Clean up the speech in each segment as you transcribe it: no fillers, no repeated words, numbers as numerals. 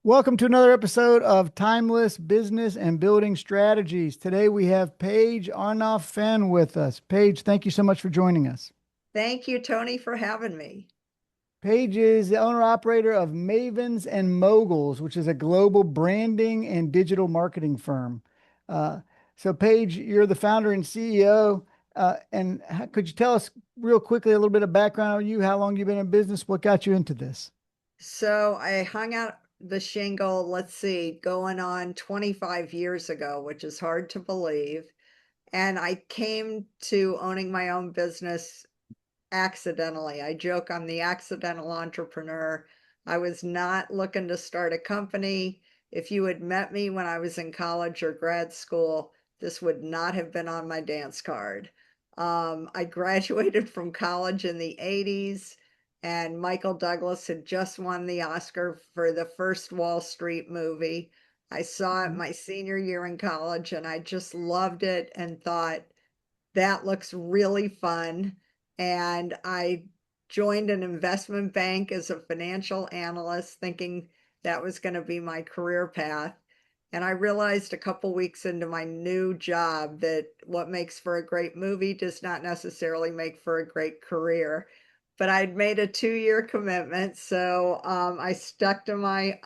Welcome to another episode of Timeless Business and Building Strategies. Today we have Paige Arnoff Fenn with us. Paige, thank you so much for joining us. Thank you, Tony, for having me. Paige is the owner operator of Mavens and Moguls, which is a global branding and digital marketing firm. Uh, Paige, you're the founder and CEO. Could you tell us real quickly a little bit of background on you, how long you've been in business, what got you into this? So I hung out the shingle, let's see, going on 25 years ago, which is hard to believe. And I came to owning my own business accidentally. I joke I'm the accidental entrepreneur. I was not looking to start a company. If you had met me when I was in college or grad school, this would not have been on my dance card. I graduated from college in the 80s, and Michael Douglas had just won the Oscar for the first Wall Street movie. I saw it my senior year in college, and I just loved it and thought, that looks really fun. And I joined an investment bank as a financial analyst, thinking that was going to be my career path. And I realized a couple weeks into my new job that what makes for a great movie does not necessarily make for a great career. But I'd made a 2 year commitment, so I stuck to my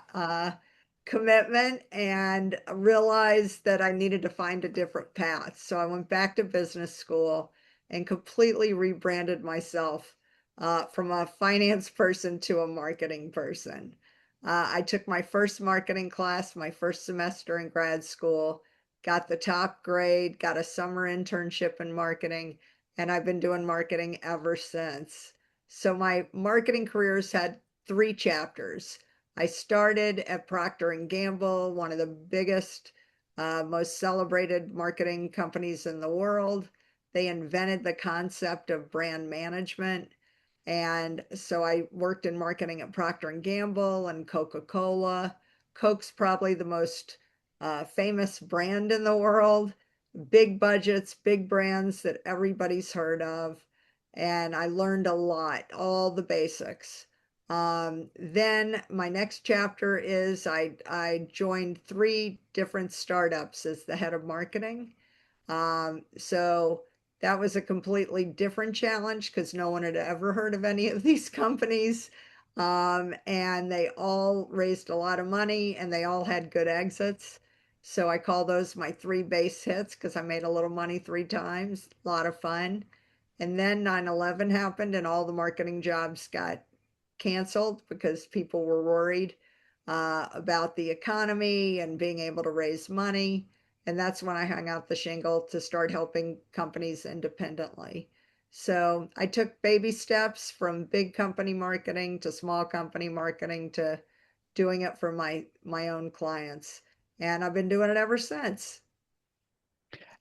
commitment and realized that I needed to find a different path. So I went back to business school and completely rebranded myself from a finance person to a marketing person. I took my first marketing class, my first semester in grad school, got the top grade, got a summer internship in marketing, and I've been doing marketing ever since. So my marketing career's had three chapters. I started at Procter Gamble, one of the biggest, most celebrated marketing companies in the world. They invented the concept of brand management. And so I worked in marketing at Procter Gamble and Coca-Cola. Coke's probably the most famous brand in the world. Big budgets, big brands that everybody's heard of. And I learned a lot, all the basics. Then my next chapter is I joined three different startups as the head of marketing. So that was a completely different challenge because no one had ever heard of any of these companies. And they all raised a lot of money and they all had good exits. So I call those my three base hits because I made a little money three times, a lot of fun. And then 9/11 happened and all the marketing jobs got canceled because people were worried about the economy and being able to raise money. And that's when I hung out the shingle to start helping companies independently. So I took baby steps from big company marketing to small company marketing to doing it for my own clients. And I've been doing it ever since.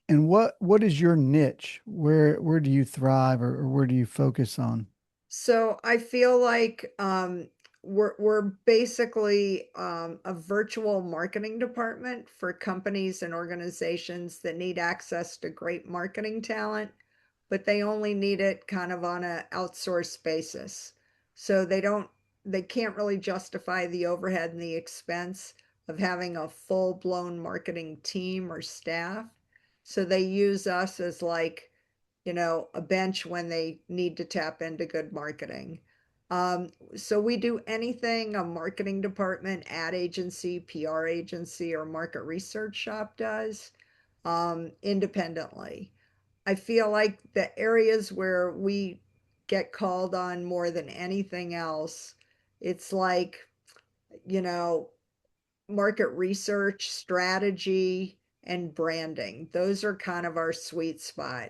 And what is your niche? Where do you thrive or where do you focus on? So I feel like we're basically a virtual marketing department for companies and organizations that need access to great marketing talent, but they only need it kind of on a outsourced basis. So they can't really justify the overhead and the expense of having a full-blown marketing team or staff. So they use us as like, a bench when they need to tap into good marketing. So we do anything a marketing department, ad agency, PR agency, or market research shop does independently. I feel like the areas where we get called on more than anything else, it's like, you know, market research, strategy, and branding. Those are kind of our sweet spot.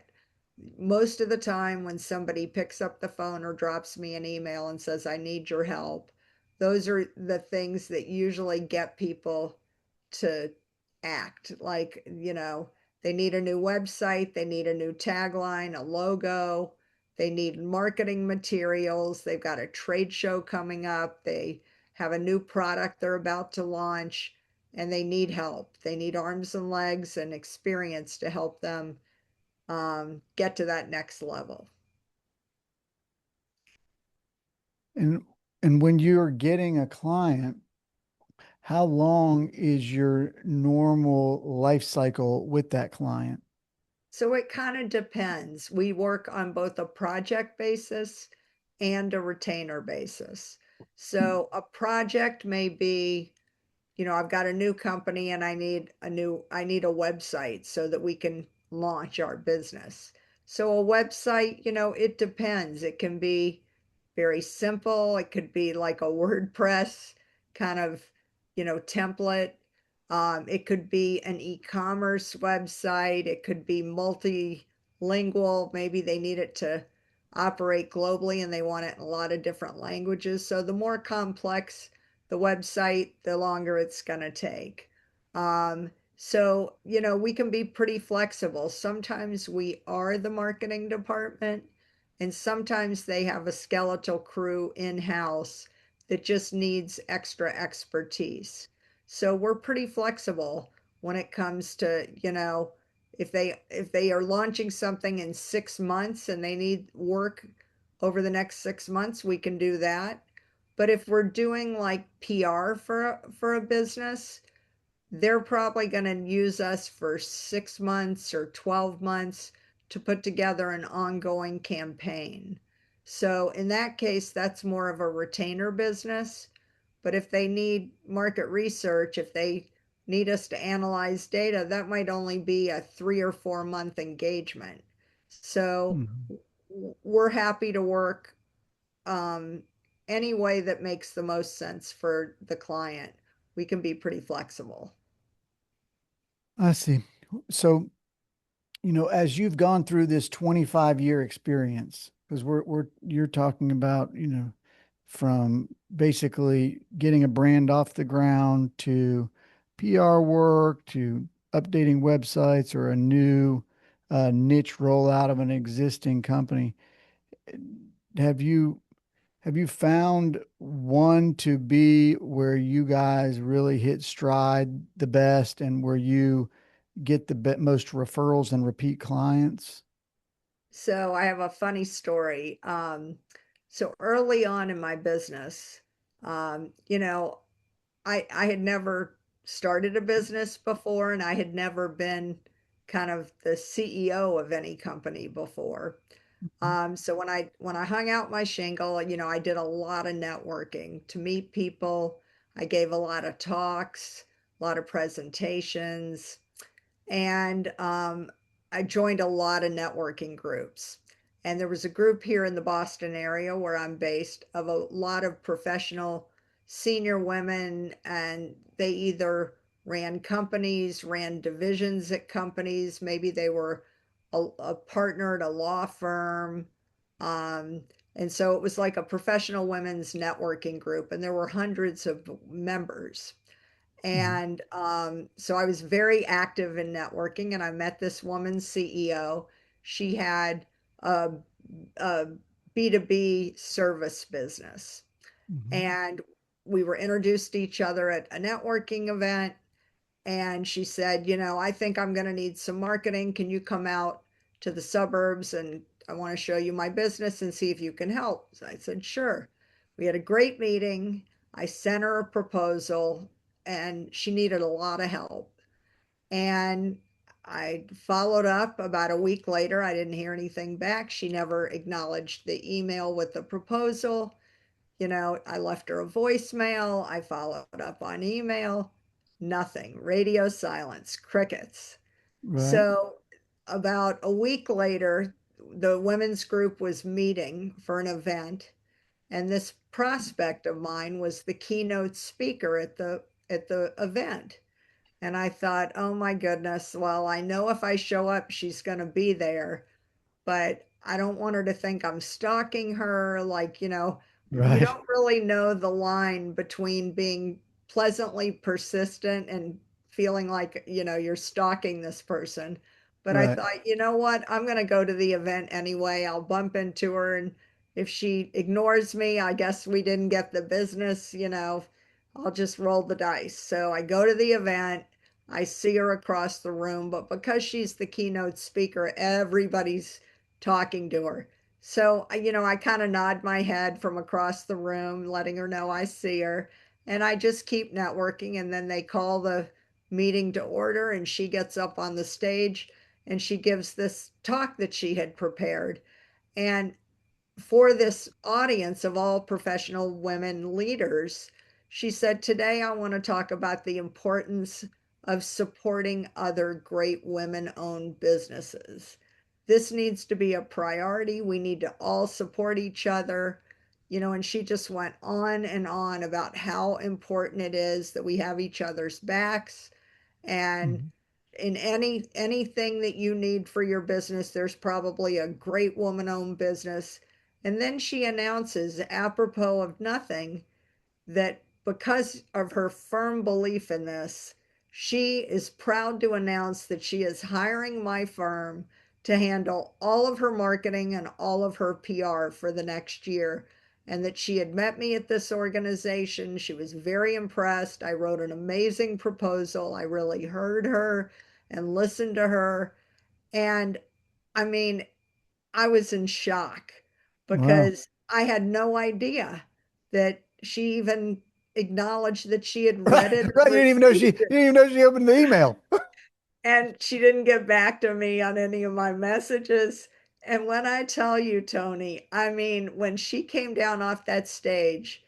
Most of the time, when somebody picks up the phone or drops me an email and says, I need your help, those are the things that usually get people to act. Like, they need a new website, they need a new tagline, a logo, they need marketing materials, they've got a trade show coming up, they have a new product they're about to launch, and they need help. They need arms and legs and experience to help them get to that next level. And and when you're getting a client, how long is your normal life cycle with that client? So it kind of depends. We work on both a project basis and a retainer basis. So a project may be, I've got a new company and I need a website so that we can launch our business. So a website, it depends. It can be very simple. It could be like a WordPress kind of, template. It could be an e-commerce website. It could be multilingual. Maybe they need it to operate globally and they want it in a lot of different languages. So the more complex the website, the longer it's going to take. So, we can be pretty flexible. Sometimes we are the marketing department, and sometimes they have a skeletal crew in-house that just needs extra expertise. So we're pretty flexible when it comes to, if they are launching something in 6 months and they need work over the next 6 months, we can do that. But if we're doing like PR for a business, they're probably going to use us for 6 months or 12 months to put together an ongoing campaign. So in that case, that's more of a retainer business. But if they need market research, if they need us to analyze data, that might only be a 3 or 4 month engagement. So Mhm. we're happy to work um, any way that makes the most sense for the client. We can be pretty flexible. I see. So, as you've gone through this 25-year experience, because you're talking about, from basically getting a brand off the ground to PR work to updating websites or a new niche rollout of an existing company. Have you have you found one to be where you guys really hit stride the best and where you get the most referrals and repeat clients? So I have a funny story. So early on in my business, I had never started a business before, and I had never been kind of the CEO of any company before. So when I hung out my shingle, I did a lot of networking to meet people. I gave a lot of talks, a lot of presentations, and I joined a lot of networking groups. And there was a group here in the Boston area where I'm based of a lot of professional senior women, and they either ran companies, ran divisions at companies, maybe they were a partner at a law firm. Um, and so it was like a professional women's networking group, and there were hundreds of members. Mhm. And so I was very active in networking, and I met this woman CEO. She had a, a B2B service business, Mhm. and we were introduced to each other at a networking event. And she said, I think I'm going to need some marketing. Can you come out to the suburbs and I want to show you my business and see if you can help? So I said, sure. We had a great meeting. I sent her a proposal and she needed a lot of help. And I followed up about a week later. I didn't hear anything back. She never acknowledged the email with the proposal. I left her a voicemail. I followed up on email. Nothing. Radio silence, crickets. Right. So about a week later, the women's group was meeting for an event, and this prospect of mine was the keynote speaker at the event. And I thought, oh my goodness, well, I know if I show up, she's going to be there, but I don't want her to think I'm stalking her. Like, you Right. don't really know the line between being pleasantly persistent and feeling like, you're stalking this person. But I Right. thought, you know what? I'm going to go to the event anyway. I'll bump into her. And if she ignores me, I guess we didn't get the business, I'll just roll the dice. So I go to the event. I see her across the room, but because she's the keynote speaker, everybody's talking to her. So, I kind of nod my head from across the room, letting her know I see her. And I just keep networking. And then they call the meeting to order, and she gets up on the stage and she gives this talk that she had prepared. And for this audience of all professional women leaders, she said, "Today I want to talk about the importance of supporting other great women owned businesses. This needs to be a priority. We need to all support each other." And she just went on and on about how important it is that we have each other's backs. And Mhm. in anything that you need for your business, there's probably a great woman-owned business. And then she announces, apropos of nothing, that because of her firm belief in this, she is proud to announce that she is hiring my firm to handle all of her marketing and all of her PR for the next year. And that she had met me at this organization. She was very impressed. I wrote an amazing proposal. I really heard her and listened to her. And I mean, I was in shock Wow. because I had no idea that she even acknowledged that she had Right, read it and right. You received didn't it. even know she opened the email. And she didn't get back to me on any of my messages. And when I tell you, Tony, I mean, when she came down off that stage,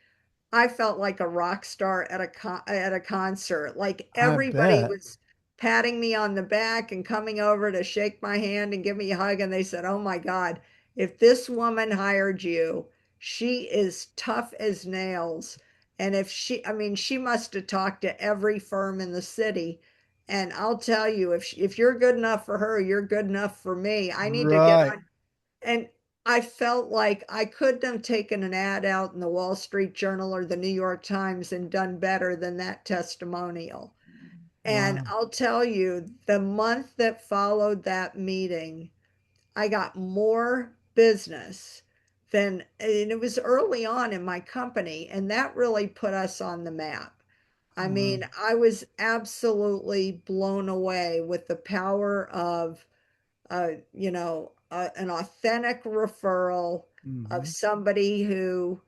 I felt like a rock star at a concert. Like I everybody bet. was patting me on the back and coming over to shake my hand and give me a hug. And they said, "Oh my God, if this woman hired you, she is tough as nails." And I mean, she must have talked to every firm in the city. And I'll tell you, if you're good enough for her, you're good enough for me. I need to get Right. on. And I felt like I couldn't have taken an ad out in the Wall Street Journal or the New York Times and done better than that testimonial. And Wow. I'll tell you, the month that followed that meeting, I got more business and it was early on in my company, and that really put us on the map. I Wow. mean, I was absolutely blown away with the power of an authentic referral of Hmm. somebody who,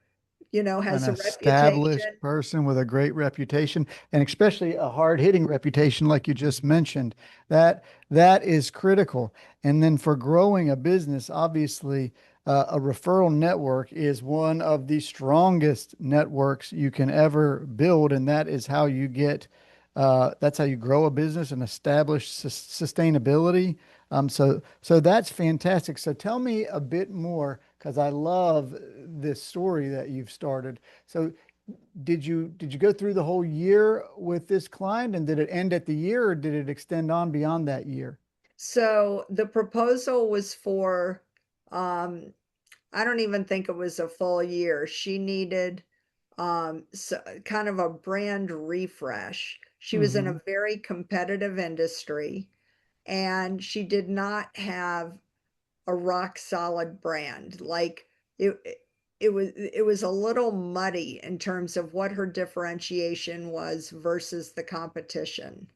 An has a established reputation. person with a great reputation, and especially a hard-hitting reputation like you just mentioned. That is critical. And then for growing a business, obviously, a referral network is one of the strongest networks you can ever build, and that is how you get that's how you grow a business and establish sustainability. So that's fantastic. So tell me a bit more because I love this story that you've started. So did you go through the whole year with this client, and did it end at the year, or did it extend on beyond that year? So the proposal was for, um, I don't even think it was a full year. She needed kind of a brand refresh. She was in Hmm. a very competitive industry, and she did not have a rock solid brand. Like it was a little muddy in terms of what her differentiation was versus the competition.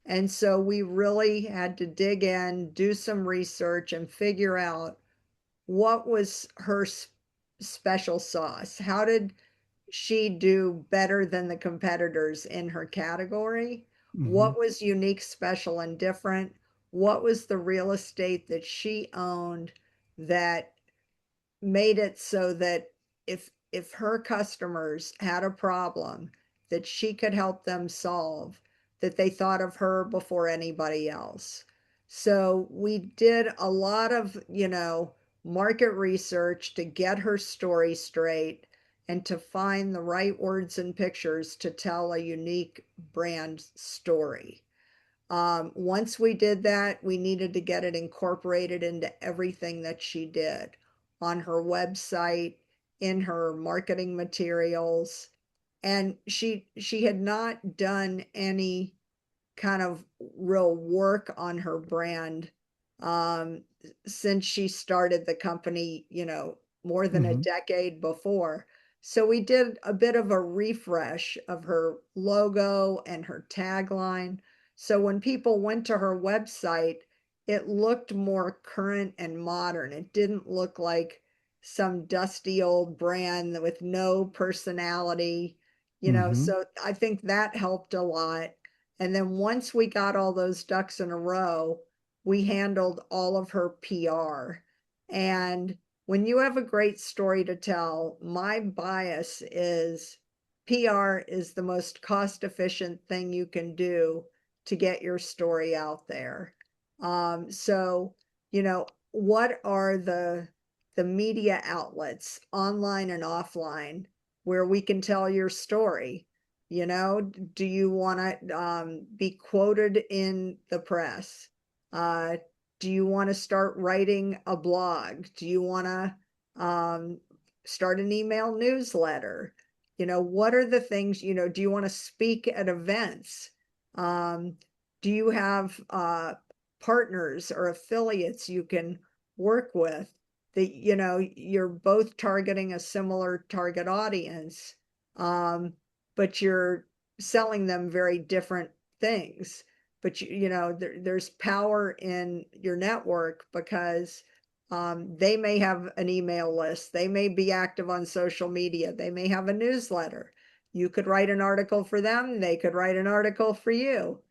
And so we really had to dig in, do some research, and figure out what was her special sauce. How did she do better than the competitors in her category? Hmm. What was unique, special, and different? What was the real estate that she owned that made it so that if her customers had a problem that she could help them solve, that they thought of her before anybody else. So we did a lot of, market research to get her story straight and to find the right words and pictures to tell a unique brand story. Once we did that, we needed to get it incorporated into everything that she did on her website, in her marketing materials. And she had not done any kind of real work on her brand um, since she started the company, more than a Hmm. decade before. So we did a bit of a refresh of her logo and her tagline. So when people went to her website, it looked more current and modern. It didn't look like some dusty old brand with no personality. Mm-hmm. so I think that helped a lot. And then once we got all those ducks in a row, we handled all of her PR. And when you have a great story to tell, my bias is PR is the most cost efficient thing you can do to get your story out there. So, what are the media outlets, online and offline, where we can tell your story? Do you want to be quoted in the press? Uh, do you want to start writing a blog? Do you want to start an email newsletter? What are the things, do you want to speak at events? Um, do you have partners or affiliates you can work with that, you're both targeting a similar target audience, but you're selling them very different things. But there's power in your network because they may have an email list, they may be active on social media, they may have a newsletter. You could write an article for them, they could write an article for you.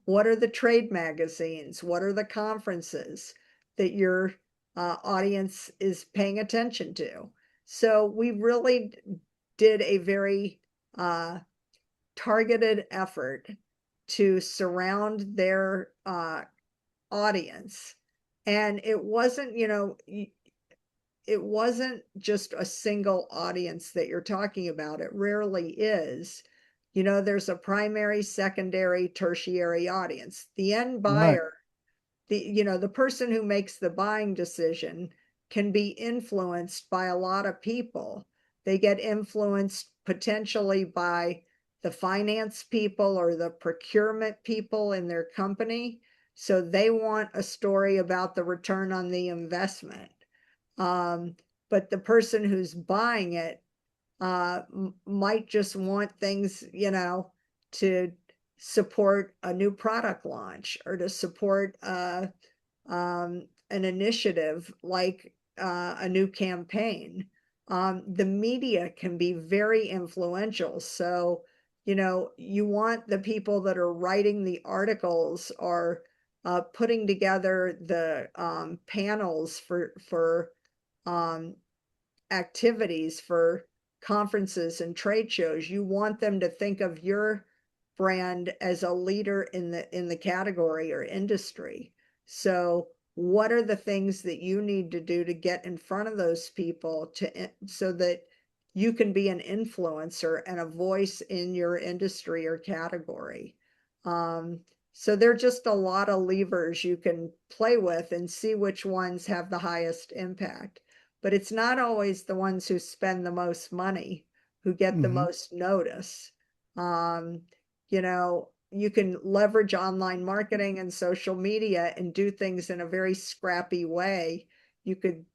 What are the trade magazines? What are the conferences that your audience is paying attention to? So we really did a very targeted effort to surround their audience. And it wasn't just a single audience that you're talking about. It rarely is. There's a primary, secondary, tertiary audience. The end Right. buyer, the person who makes the buying decision can be influenced by a lot of people. They get influenced potentially by the finance people or the procurement people in their company. So they want a story about the return on the investment. Um, but the person who's buying it might just want things, to support a new product launch or to support an initiative like a new campaign. The media can be very influential. So, you want the people that are writing the articles or putting together the panels for um, activities for conferences and trade shows. You want them to think of your brand as a leader in the category or industry. So what are the things that you need to do to get in front of those people so that you can be an influencer and a voice in your industry or category? So there are just a lot of levers you can play with and see which ones have the highest impact. But it's not always the ones who spend the most money who get the Mm-hmm. most notice. Um, you can leverage online marketing and social media and do things in a very scrappy way. You could,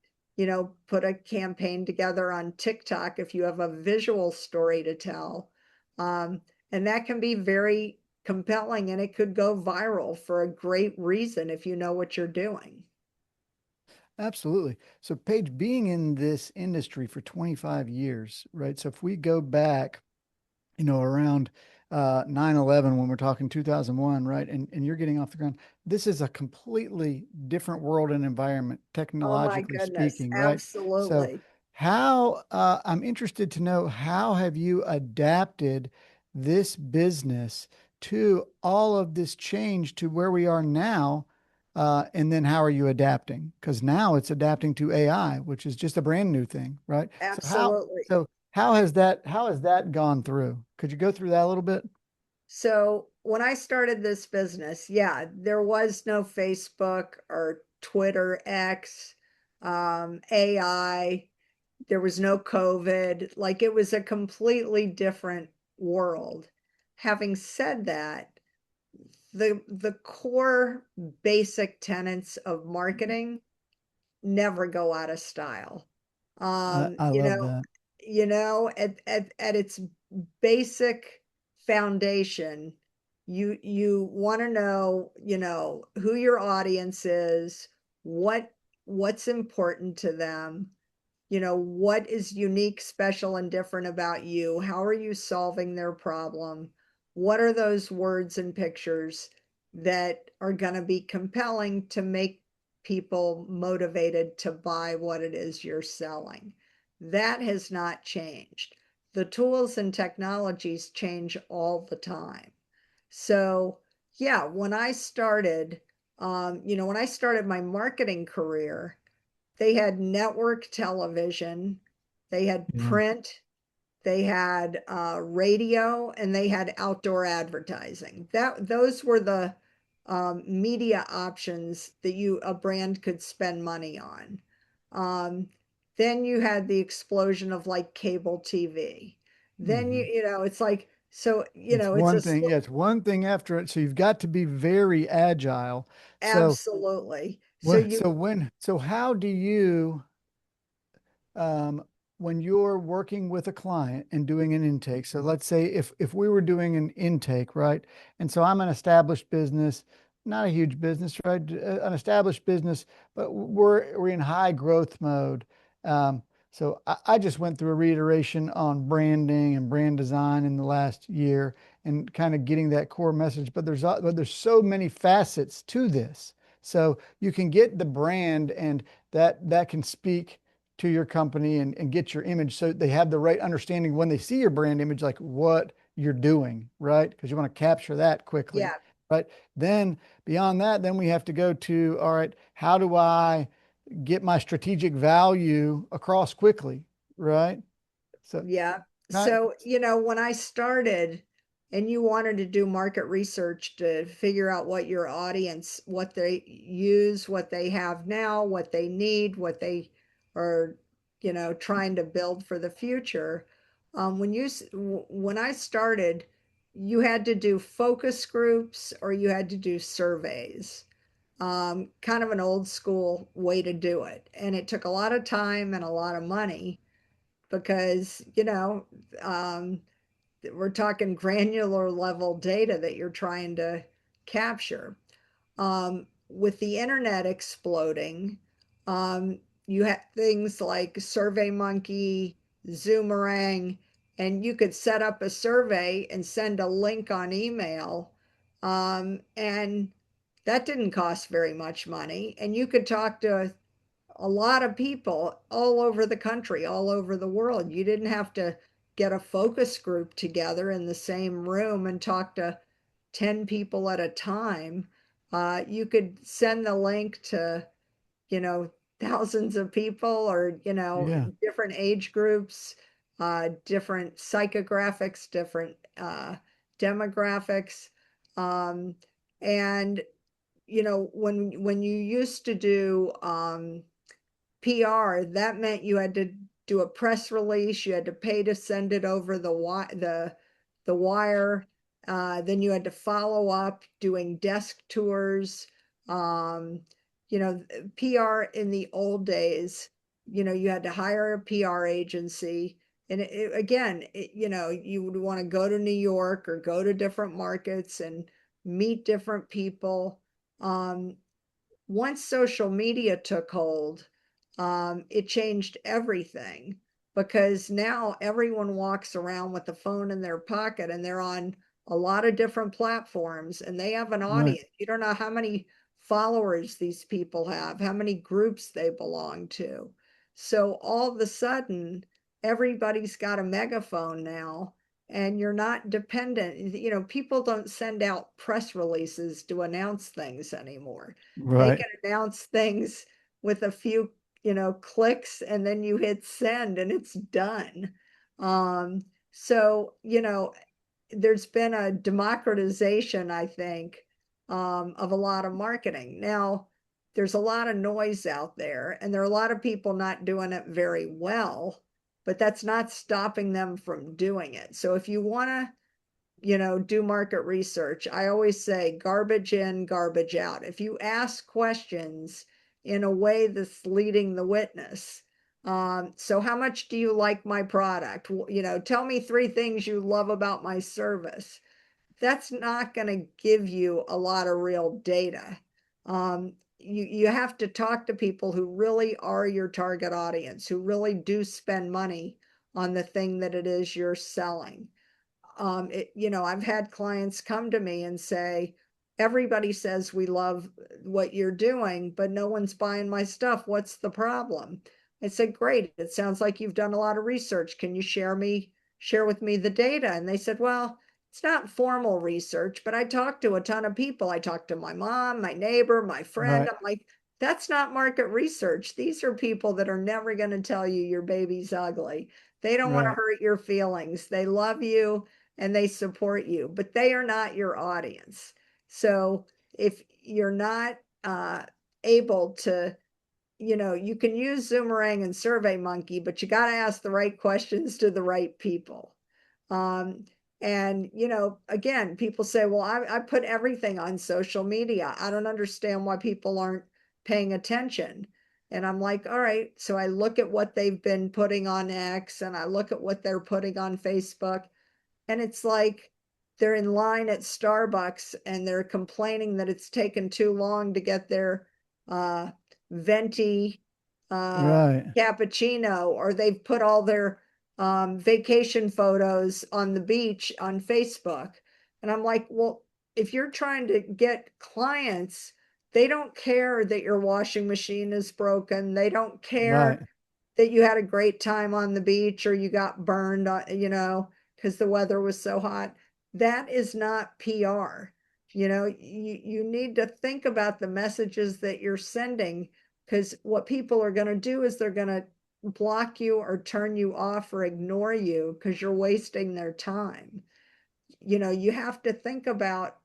put a campaign together on TikTok if you have a visual story to tell. Um, and that can be very compelling and it could go viral for a great reason if you know what you're doing. Absolutely. So, Paige, being in this industry for 25 years, right? So, if we go back, around 9/11, when we're talking 2001, right? And you're getting off the ground, this is a completely different world and environment, Oh my technologically goodness, speaking, right? So, absolutely. I'm interested to know, how have you adapted this business to all of this change to where we are now? And then how are you adapting? Because now it's adapting to AI, which is just a brand new thing, right? Absolutely. So how has that gone through? Could you go through that a little bit? So when I started this business, yeah, there was no Facebook or Twitter X, AI, there was no COVID. Like it was a completely different world. Having said that, the core basic tenets of marketing never go out of style. I, Um, I you love know, that. at its basic foundation, you want to know, who your audience is, what's important to them, what is unique, special, and different about you? How are you solving their problem? What are those words and pictures that are going to be compelling to make people motivated to buy what it is you're selling? That has not changed. The tools and technologies change all the time. So, yeah, when I started my marketing career, they had network television, they had Yeah. print, they had radio, and they had outdoor advertising. Those were the media options that a brand could spend money on. Um, then you had the explosion of like cable TV. Then Hmm. it's like so It's it's one thing. Yeah, it's one thing after it. So you've got to be very agile. So absolutely. So what? you So when? So how do you? um, when you're working with a client and doing an intake, so let's say if we were doing an intake, right? And so I'm an established business, not a huge business, right? An established business, but we're in high growth mode. So I just went through a reiteration on branding and brand design in the last year and kind of getting that core message. But there's so many facets to this. So you can get the brand and that can speak to your company and get your image so they have the right understanding when they see your brand image, like what you're doing, right? Because you want to capture that quickly, yeah, right? Then beyond that, then we have to go to, all right, how do I get my strategic value across quickly, right? So, yeah. not, So, when I started and you wanted to do market research to figure out what your audience, what they use, what they have now, what they need, what they are, trying to build for the future. When I started, you had to do focus groups or you had to do surveys. Kind of an old school way to do it. And it took a lot of time and a lot of money because, um, we're talking granular level data that you're trying to capture. With the internet exploding, you have things like SurveyMonkey, Zoomerang, and you could set up a survey and send a link on email. And that didn't cost very much money. And you could talk to a lot of people all over the country, all over the world. You didn't have to get a focus group together in the same room and talk to 10 people at a time. You could send the link to, you know, thousands of people or, yeah, different age groups, different psychographics, different demographics. Um, and, when you used to do PR, that meant you had to do a press release, you had to pay to send it over the wire. Then you had to follow up doing desk tours. Um, PR in the old days, you had to hire a PR agency. And again, you would want to go to New York or go to different markets and meet different people. Um, Once social media took hold, it changed everything because now everyone walks around with a phone in their pocket and they're on a lot of different platforms and they have an right, audience. You don't know how many followers these people have, how many groups they belong to. So all of a sudden, everybody's got a megaphone now and you're not dependent. People don't send out press releases to announce things anymore. They right, can announce things with a few, clicks and then you hit send and it's done. So, there's been a democratization, I think, of a lot of marketing. Now, there's a lot of noise out there, and there are a lot of people not doing it very well, but that's not stopping them from doing it. So if you want to do market research, I always say garbage in, garbage out. If you ask questions in a way that's leading the witness, so how much do you like my product? Tell me three things you love about my service. That's not going to give you a lot of real data. you have to talk to people who really are your target audience, who really do spend money on the thing that it is you're selling. I've had clients come to me and say, everybody says we love what you're doing, but no one's buying my stuff. What's the problem? I said, great. It sounds like you've done a lot of research. Can you share with me the data? And they said, well, it's not formal research, but I talked to a ton of people. I talked to my mom, my neighbor, my friend. Right. I'm like, that's not market research. These are people that are never going to tell you your baby's ugly. They don't want to Right. hurt your feelings. They love you and they support you, but they are not your audience. So if you're not able to, you can use Zoomerang and Survey Monkey, but you got to ask the right questions to the right people. Um, and, again, people say, well, I put everything on social media. I don't understand why people aren't paying attention. And I'm like, all right. So I look at what they've been putting on X and I look at what they're putting on Facebook. And it's like they're in line at Starbucks and they're complaining that it's taken too long to get their uh, venti uh, Right. cappuccino, or they've put all their vacation photos on the beach on Facebook. And I'm like, well, if you're trying to get clients, they don't care that your washing machine is broken. They don't care Right. that you had a great time on the beach or you got burned, because the weather was so hot. That is not PR. You need to think about the messages that you're sending, because what people are going to do is they're going to block you or turn you off or ignore you because you're wasting their time. You have to think about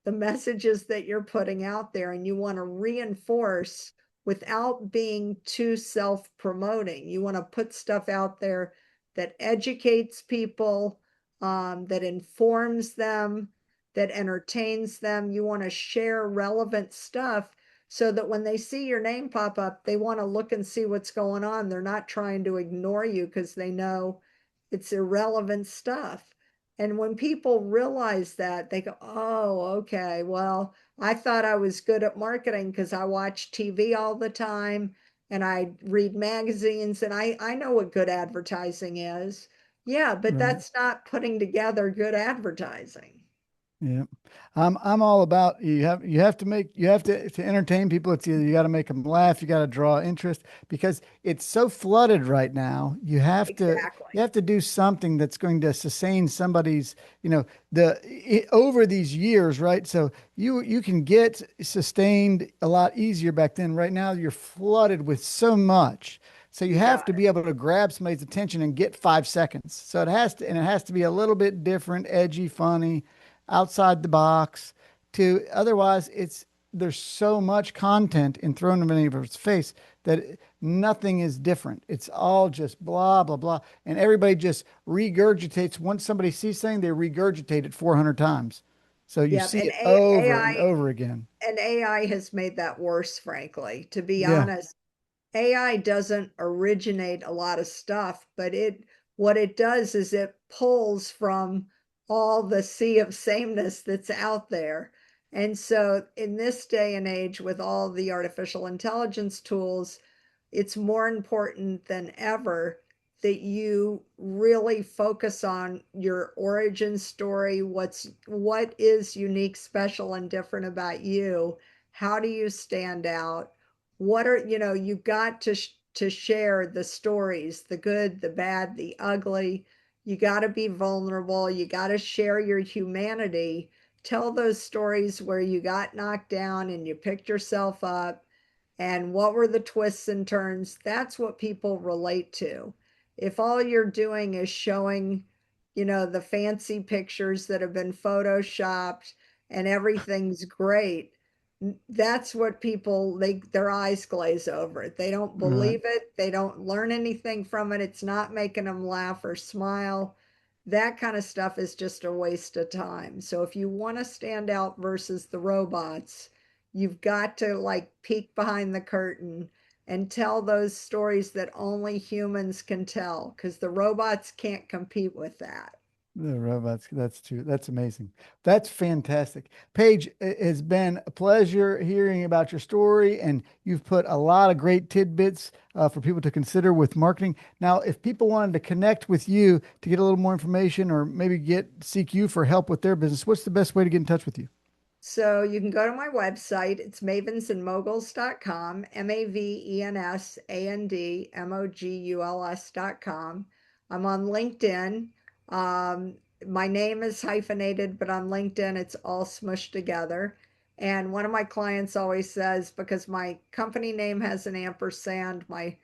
the messages that you're putting out there, and you want to reinforce without being too self-promoting. You want to put stuff out there that educates people, that informs them, that entertains them. You want to share relevant stuff so that when they see your name pop up, they want to look and see what's going on. They're not trying to ignore you because they know it's irrelevant stuff. And when people realize that, they go, oh, okay, well, I thought I was good at marketing because I watch TV all the time and I read magazines and I know what good advertising is. Yeah, but Right. that's not putting together good advertising. Yeah. I'm all about you have to entertain people. It's either you got to make them laugh, you got to draw interest because it's so flooded right now. You Exactly. have to do something that's going to sustain somebody's, over these years, right? So you can get sustained a lot easier back then. Right now you're flooded with so much. So you You have got to be able to grab somebody's attention and get 5 seconds. So it has to be a little bit different, edgy, funny, outside the box to otherwise there's so much content in thrown in anybody's face that nothing is different. It's all just blah blah blah, and everybody just regurgitates. Once somebody sees something, they regurgitate it 400 times, so you Yep. see And it over and AI over again. and AI has made that worse, frankly. To be Yeah. honest, AI doesn't originate a lot of stuff, but what it does is it pulls from all the sea of sameness that's out there. And so in this day and age, with all the artificial intelligence tools, it's more important than ever that you really focus on your origin story. What is unique, special, and different about you? How do you stand out? You've got to share the stories, the good, the bad, the ugly. You got to be vulnerable. You got to share your humanity. Tell those stories where you got knocked down and you picked yourself up, and what were the twists and turns. That's what people relate to. If all you're doing is showing, the fancy pictures that have been photoshopped and everything's great, that's what their eyes glaze over it. They don't Right. believe it. They don't learn anything from it. It's not making them laugh or smile. That kind of stuff is just a waste of time. So if you want to stand out versus the robots, you've got to like peek behind the curtain and tell those stories that only humans can tell, because the robots can't compete with that. The robots, that's true. That's amazing. That's fantastic. Paige, it has been a pleasure hearing about your story, and you've put a lot of great tidbits for people to consider with marketing. Now, if people wanted to connect with you to get a little more information or maybe seek you for help with their business, what's the best way to get in touch with you? So you can go to my website. It's mavensandmoguls.com, Mavensandmoguls.com. I'm on LinkedIn. Um, my name is hyphenated, but on LinkedIn, it's all smushed together. And one of my clients always says, because my company name has an ampersand, my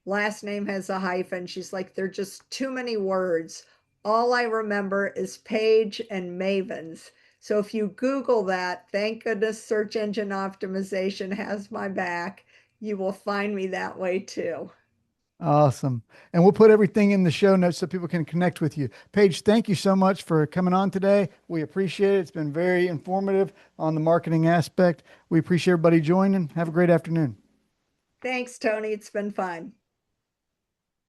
last name has a hyphen, she's like, they're just too many words. All I remember is Paige and Mavens. So if you Google that, thank goodness search engine optimization has my back. You will find me that way too. Awesome. And we'll put everything in the show notes so people can connect with you. Paige, thank you so much for coming on today. We appreciate it. It's been very informative on the marketing aspect. We appreciate everybody joining. Have a great afternoon. Thanks, Tony. It's been fun.